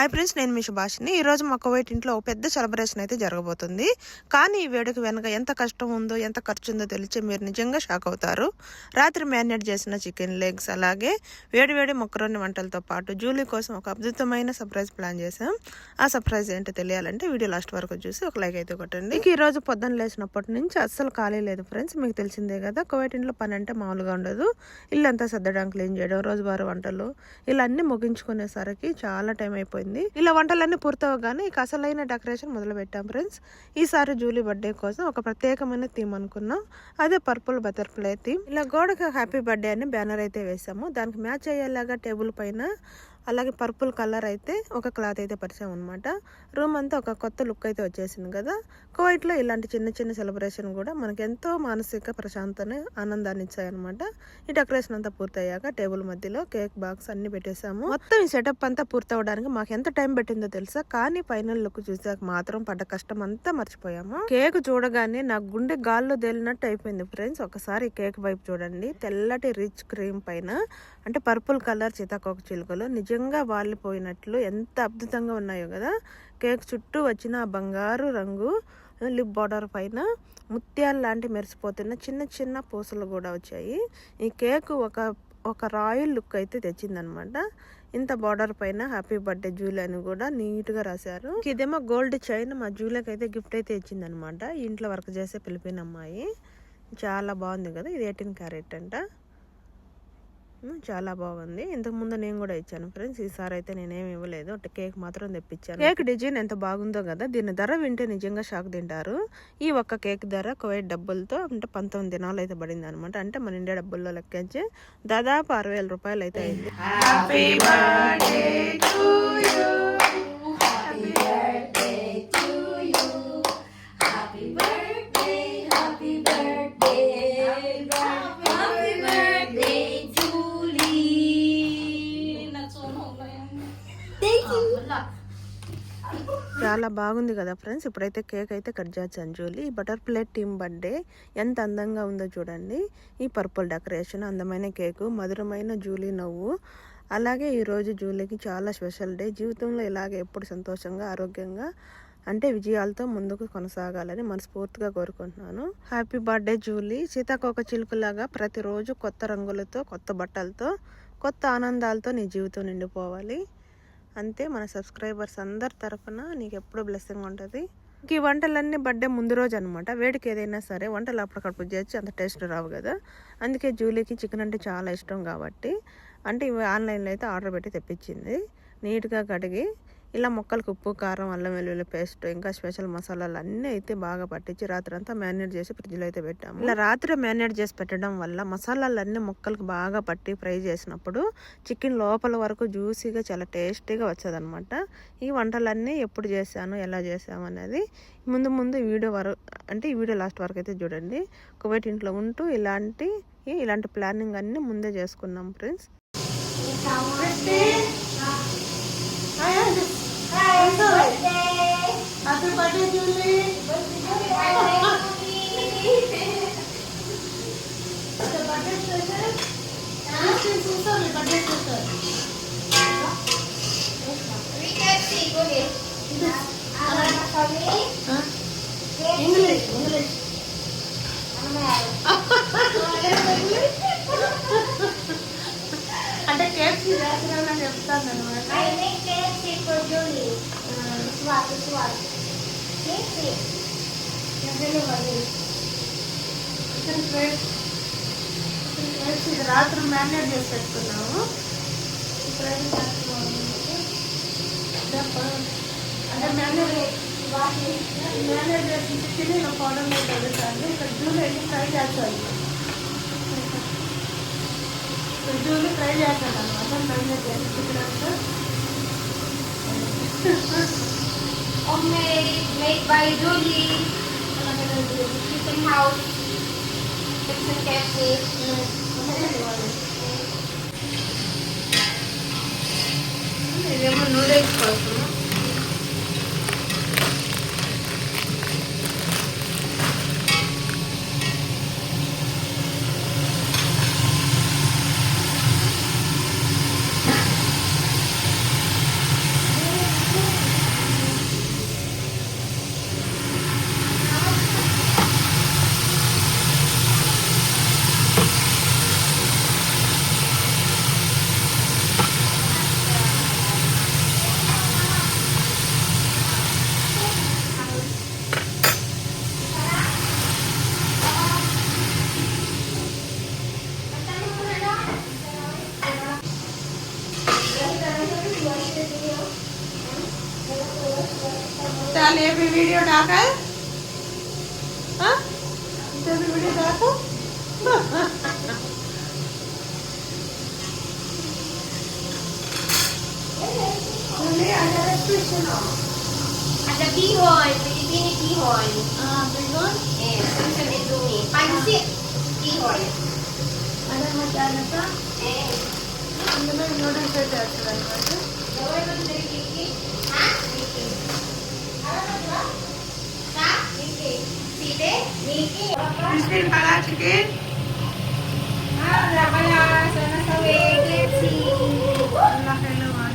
Hi friends, నేను మీ సుభాషిని. ఈరోజు మా కువైట్ ఇంట్లో ఒక పెద్ద సెలబ్రేషన్ అయితే జరగబోతుంది. కానీ ఈ వేడుక వెనక ఎంత కష్టం ఉందో, ఎంత ఖర్చు ఉందో తెలిసి మీరు నిజంగా షాక్ అవుతారు. రాత్రి మ్యారినేట్ చేసిన చికెన్ లెగ్స్, అలాగే వేడివేడి మొక్కరోని వంటలతో పాటు జూలీ కోసం ఒక అద్భుతమైన సర్ప్రైజ్ ప్లాన్ చేసాం. ఆ సర్ప్రైజ్ ఏంటో తెలియాలంటే వీడియో లాస్ట్ వరకు చూసి ఒక లైక్ అయితే కొట్టండి. ఈ రోజు పొద్దున్న లేచినప్పటి నుంచి అస్సలు ఖాళీ లేదు ఫ్రెండ్స్. మీకు తెలిసిందే కదా, కువైట్ ఇంట్లో పని అంటే మామూలుగా ఉండదు. ఇల్లంతా సర్దడం, క్లీన్ చేయడం, రోజువారీ వంటలు ఇలా అన్ని ముగించుకునేసరికి చాలా టైం అయిపోయింది. ఇలా వంటలన్నీ పూర్తవగానే ఇక అసలైన డెకరేషన్ మొదలు పెట్టాం ఫ్రెండ్స్. ఈసారి జూలీ బర్త్డే కోసం ఒక ప్రత్యేకమైన థీమ్ అనుకున్నాం. అదే పర్పుల్ బటర్ఫ్లై థీమ్. ఇలా గోడకు హ్యాపీ బర్త్డే అని బ్యానర్ అయితే వేసాము. దానికి మ్యాచ్ అయ్యేలాగా టేబుల్ పైన అలాగే పర్పుల్ కలర్ అయితే ఒక క్లాత్ అయితే పరిచాం అనమాట. రూమ్ అంతా ఒక కొత్త లుక్ అయితే వచ్చేసింది కదా. కువైట్లో ఇలాంటి చిన్న చిన్న సెలబ్రేషన్ కూడా మనకి ఎంతో మానసిక ప్రశాంతని, ఆనందాన్ని ఇచ్చాయన్నమాట. ఈ డెకరేషన్ అంతా పూర్తయ్యాక టేబుల్ మధ్యలో కేక్ బాక్స్ అన్ని పెట్టేశాము. మొత్తం ఈ సెటప్ అంతా పూర్తవడానికి మాకు ఎంత టైం పెట్టిందో తెలుసా. కానీ ఫైనల్ లుక్ చూసాక మాత్రం పడ్డ కష్టం అంతా మర్చిపోయాము. కేక్ చూడగానే నా గుండె గాల్లో తేలినట్టు అయిపోయింది ఫ్రెండ్స్. ఒకసారి కేక్ వైపు చూడండి. తెల్లటి రిచ్ క్రీమ్ పైన అంటే పర్పుల్ కలర్ సీతాకోక చిలుకలు నిజంగా వాలిపోయినట్లు ఎంత అద్భుతంగా ఉన్నాయో కదా. కేక్ చుట్టూ వచ్చిన ఆ బంగారు రంగు లిప్ బార్డర్ పైన ముత్యాలు లాంటి మెరిసిపోతున్న చిన్న చిన్న పూసలు కూడా వచ్చాయి. ఈ కేక్ ఒక రాయల్ లుక్ అయితే తెచ్చిందనమాట. ఇంత బార్డర్ పైన హ్యాపీ బర్త్డే జూలీ అని కూడా నీట్గా రాశారు. ఇదేమో గోల్డ్ చైన్ మా జూలీకి అయితే గిఫ్ట్ అయితే ఇచ్చిందనమాట. ఇంట్లో వర్క్ చేసే పిలిపిన అమ్మాయి. చాలా బాగుంది కదా. ఇది 18 క్యారెట్ అంట. చాలా బాగుంది. ఇంతకుముందు నేను కూడా ఇచ్చాను ఫ్రెండ్స్. ఈసారి అయితే నేనేమి ఇవ్వలేదు, కేక్ మాత్రం తెప్పించాను. కేక్ డిజైన్ ఎంత బాగుందో కదా. దీని ధర వింటే నిజంగా షాక్ తింటారు. ఈ ఒక్క కేక్ ధర కువైట్ డబ్బులతో అంటే 19 దినాలు అయితే పడింది అనమాట. అంటే మన ఇండియా డబ్బుల్లో లెక్కించి దాదాపు 60,000 రూపాయలు అయితే అయింది. Happy birthday to you, happy birthday to you, happy birthday, happy birthday, happy birthday. చాలా బాగుంది కదా ఫ్రెండ్స్. ఇప్పుడైతే కేక్ అయితే కట్ చేస్తాను. జూలీ బటర్ఫ్లై థీమ్ బర్త్డే ఎంత అందంగా ఉందో చూడండి. ఈ పర్పుల్ డెకరేషన్, అందమైన కేకు, మధురమైన జూలీ నవ్వు. అలాగే ఈరోజు జూలీకి చాలా స్పెషల్ డే. జీవితంలో ఇలాగే ఎప్పుడు సంతోషంగా, ఆరోగ్యంగా అంటే విజయాలతో ముందుకు కొనసాగాలని మనస్ఫూర్తిగా కోరుకుంటున్నాను. Happy birthday Julie. సీతాకోక చిలుకలాగా ప్రతిరోజు కొత్త రంగులతో, కొత్త బట్టలతో, కొత్త ఆనందాలతో నీ జీవితం నిండిపోవాలి. అంతే. మన సబ్స్క్రైబర్స్ అందరి తరఫున నీకు ఎప్పుడు బ్లెస్సింగ్ ఉంటుంది. ఈ వంటలన్నీ బర్త్డే ముందు రోజు అనమాట. వేడికి ఏదైనా సరే వంటలు అప్పటికప్పుడు చేసి అంత టేస్ట్ రావు కదా. అందుకే జూలీకి చికెన్ అంటే చాలా ఇష్టం కాబట్టి అంటే ఇవి ఆన్లైన్లో అయితే ఆర్డర్ పెట్టి తెప్పించింది. నీట్గా కడిగి ఇలా మొక్కలకు ఉప్పు, కారం, అల్లం వెల్లుల్లి పేస్ట్, ఇంకా స్పెషల్ మసాలాలు అన్నీ అయితే బాగా పట్టించి రాత్రి అంతా మ్యారినేట్ చేసి ఫ్రిడ్జ్లో అయితే పెట్టాము. ఇలా రాత్రి మ్యారినేట్ చేసి పెట్టడం వల్ల మసాలాలు అన్నీ మొక్కలకు బాగా పట్టి ఫ్రై చేసినప్పుడు చికెన్ లోపల వరకు జ్యూసీగా చాలా టేస్టీగా వచ్చేదనమాట. ఈ వంటలన్నీ ఎప్పుడు చేశాను, ఎలా చేసాము అనేది ముందు ఈ వీడియో లాస్ట్ వరకు అయితే చూడండి. కువైట్ ఇంట్లో ఉంటూ ఇలాంటి ప్లానింగ్ అన్నీ ముందే చేసుకున్నాం friends. Happy birthday, Julie. The birthday special. This is also the birthday special. We can see. Go ahead. English. అంటే కేక్ చేస్తున్నానని చెప్తాను అనమాట. ఇది రాత్రి మ్యారినేట్ చేసి పెట్టుకున్నాము. అంటే మ్యారినేట్ చేసి చికెన్ ఇలా పౌడర్ మీద కలుగుతాను. ఇక్కడ జూలీ ఫ్రై చేస్తాను. జూలీ ఫ్రై చేస్తాను అనమాట. మ్యారినేట్ చేసి చికెన్ అంతా made by Julie. Chicken house. Chicken cafe. ఇదేమో నూడిల్స్ కోసం. चल ये भी वीडियो डाका है हाँ ये भी वीडियो डाको Ada bihon, Pilipini bihon. bihon Sa Lindumi. Pansit bihon. ada macam apa Gawin mo dari Kiki? Ha? Kiki. Ano ba? Ha? Kiki. Side? Kiki. Crispy pala chicken Wala. Sana sa KFC. laki naman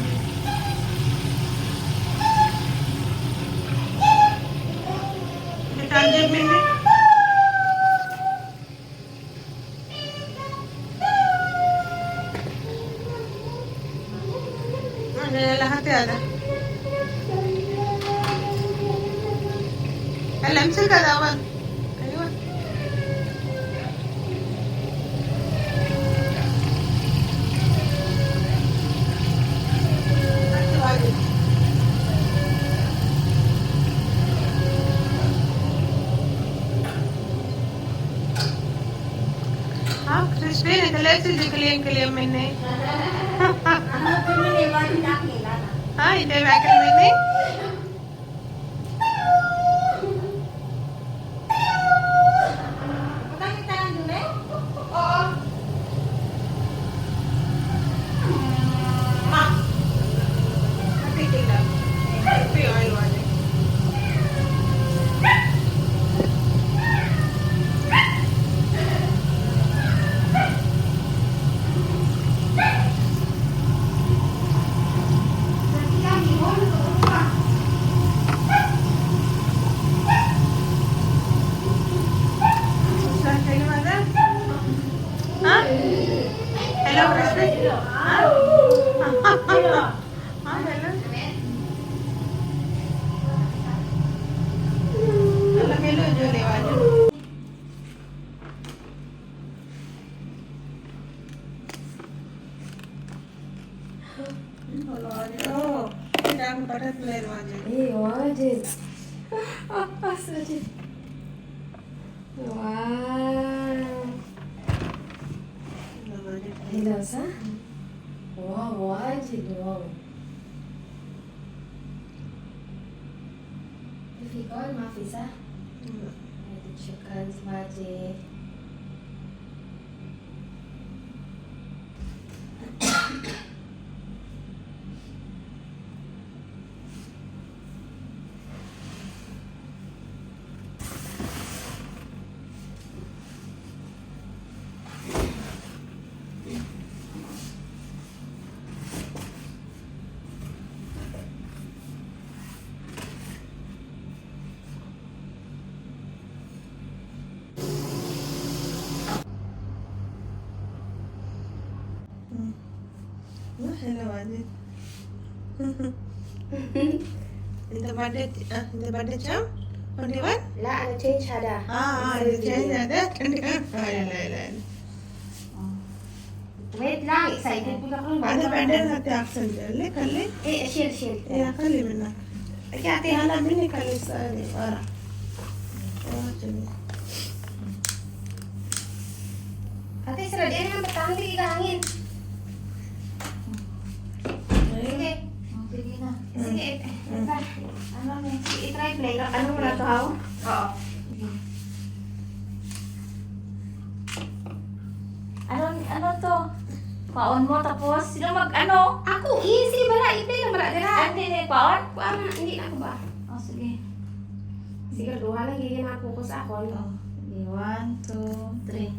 Tanjib mini lahat ada alam sih kadawan ayun हाँ crispy निकले से निकले के लिए मैंने Pumili ba ang nakila na? हाँ इधर Baikal मैंने Magkakita lang dun eh? Hello crispy हाँ हेलो हेलो हेलो जो लेवा जो Jangan pada telur aja. wajib. Apa saja? Wow. Hello, sa? Wow, wajib. Wow. Fikol, mafisa? Syukran, wajib. Hello aja. Ini birthday jam? 21? La, ano change ada? Ini change ada. Lain. Wait lang, excited po ako. Ada birthday nanti aksen jalan kali. Share. Ya kali mana? Kaya ate halam ini kali sari orang. Oh jadi. Ate, sarap yan ang batang hangin. Sige. Sige na. Sige. Ano na? I-try play. Ano mo na ito, how? Oo. Ano to? Paon mo tapos sino mag-ano? Ako, easy ba na? I-play na mara dira. Hindi, paon? Hindi na ako ba? Oh, sige. Sige, duha lang gigin ako ko sa ako. Sige, 1, 2, 3.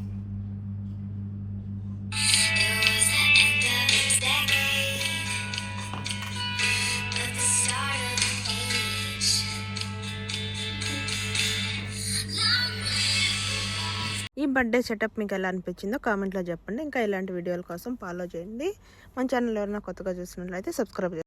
ఈ birthday setup మీకు ఎలా అనిపించిందో కామెంట్లో చెప్పండి. ఇంకా ఇలాంటి వీడియోల కోసం ఫాలో చేయండి. మన ఛానల్ ఎవరైనా కొత్తగా చూసినట్లయితే సబ్స్క్రైబ్ చేయండి.